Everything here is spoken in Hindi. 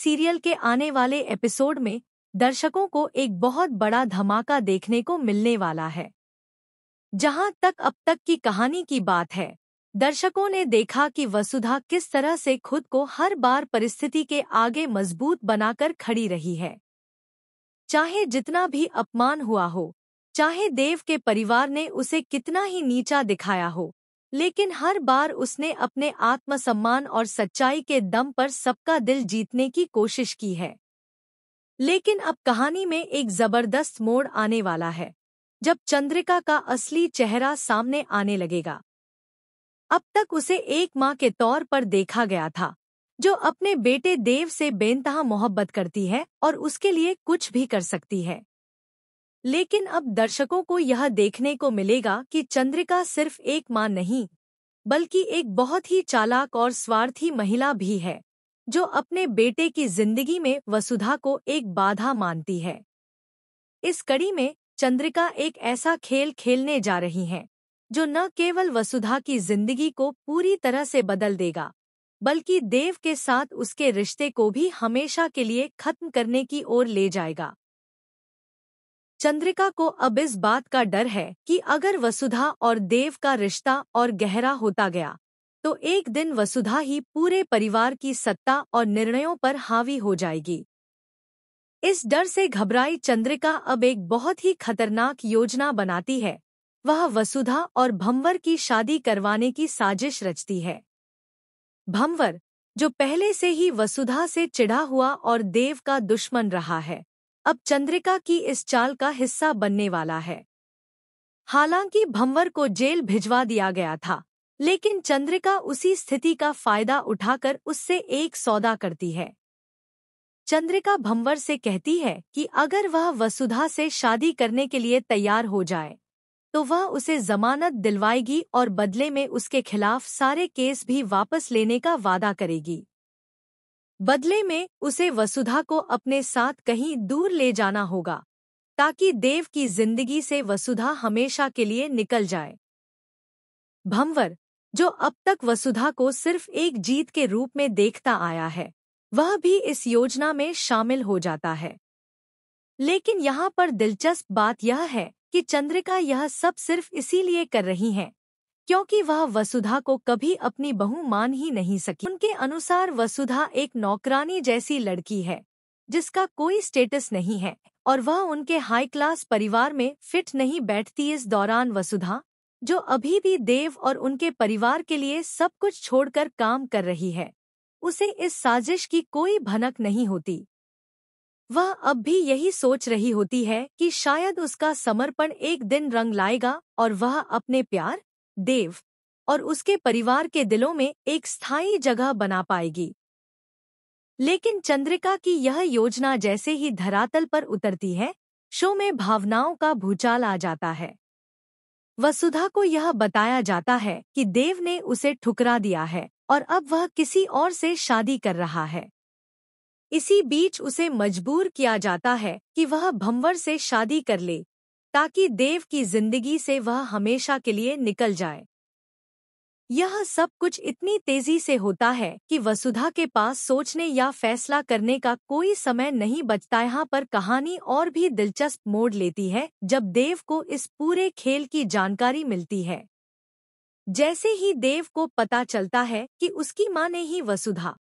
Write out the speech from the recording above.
सीरियल के आने वाले एपिसोड में दर्शकों को एक बहुत बड़ा धमाका देखने को मिलने वाला है। जहां तक अब तक की कहानी की बात है, दर्शकों ने देखा कि वसुधा किस तरह से खुद को हर बार परिस्थिति के आगे मजबूत बनाकर खड़ी रही है। चाहे जितना भी अपमान हुआ हो, चाहे देव के परिवार ने उसे कितना ही नीचा दिखाया हो, लेकिन हर बार उसने अपने आत्मसम्मान और सच्चाई के दम पर सबका दिल जीतने की कोशिश की है। लेकिन अब कहानी में एक जबरदस्त मोड़ आने वाला है, जब चंद्रिका का असली चेहरा सामने आने लगेगा। अब तक उसे एक माँ के तौर पर देखा गया था, जो अपने बेटे देव से बेइंतहा मोहब्बत करती है और उसके लिए कुछ भी कर सकती है। लेकिन अब दर्शकों को यह देखने को मिलेगा कि चंद्रिका सिर्फ एक माँ नहीं, बल्कि एक बहुत ही चालाक और स्वार्थी महिला भी है, जो अपने बेटे की जिंदगी में वसुधा को एक बाधा मानती है। इस कड़ी में चंद्रिका एक ऐसा खेल खेलने जा रही हैं, जो न केवल वसुधा की जिंदगी को पूरी तरह से बदल देगा, बल्कि देव के साथ उसके रिश्ते को भी हमेशा के लिए खत्म करने की ओर ले जाएगा। चंद्रिका को अब इस बात का डर है कि अगर वसुधा और देव का रिश्ता और गहरा होता गया, तो एक दिन वसुधा ही पूरे परिवार की सत्ता और निर्णयों पर हावी हो जाएगी। इस डर से घबराई चंद्रिका अब एक बहुत ही खतरनाक योजना बनाती है। वह वसुधा और भंवर की शादी करवाने की साजिश रचती है। भंवर, जो पहले से ही वसुधा से चिढ़ा हुआ और देव का दुश्मन रहा है, अब चंद्रिका की इस चाल का हिस्सा बनने वाला है। हालांकि भंवर को जेल भिजवा दिया गया था, लेकिन चंद्रिका उसी स्थिति का फायदा उठाकर उससे एक सौदा करती है। चंद्रिका भंवर से कहती है कि अगर वह वसुधा से शादी करने के लिए तैयार हो जाए, तो वह उसे जमानत दिलवाएगी और बदले में उसके खिलाफ सारे केस भी वापस लेने का वादा करेगी। बदले में उसे वसुधा को अपने साथ कहीं दूर ले जाना होगा, ताकि देव की जिंदगी से वसुधा हमेशा के लिए निकल जाए। भंवर, जो अब तक वसुधा को सिर्फ एक जीत के रूप में देखता आया है, वह भी इस योजना में शामिल हो जाता है। लेकिन यहाँ पर दिलचस्प बात यह है कि चंद्रिका यह सब सिर्फ इसीलिए कर रही है क्योंकि वह वसुधा को कभी अपनी बहू मान ही नहीं सकी। उनके अनुसार वसुधा एक नौकरानी जैसी लड़की है, जिसका कोई स्टेटस नहीं है और वह उनके हाई क्लास परिवार में फिट नहीं बैठती। इस दौरान वसुधा, जो अभी भी देव और उनके परिवार के लिए सब कुछ छोड़कर काम कर रही है, उसे इस साजिश की कोई भनक नहीं होती। वह अब भी यही सोच रही होती है कि शायद उसका समर्पण एक दिन रंग लाएगा और वह अपने प्यार, देव और उसके परिवार के दिलों में एक स्थायी जगह बना पाएगी। लेकिन चंद्रिका की यह योजना जैसे ही धरातल पर उतरती है, शो में भावनाओं का भूचाल आ जाता है। वसुधा को यह बताया जाता है कि देव ने उसे ठुकरा दिया है और अब वह किसी और से शादी कर रहा है। इसी बीच उसे मजबूर किया जाता है कि वह भंवर से शादी कर ले, ताकि देव की जिंदगी से वह हमेशा के लिए निकल जाए। यह सब कुछ इतनी तेजी से होता है कि वसुधा के पास सोचने या फैसला करने का कोई समय नहीं बचता। यहाँ पर कहानी और भी दिलचस्प मोड़ लेती है जब देव को इस पूरे खेल की जानकारी मिलती है। जैसे ही देव को पता चलता है कि उसकी मां ने ही वसुधा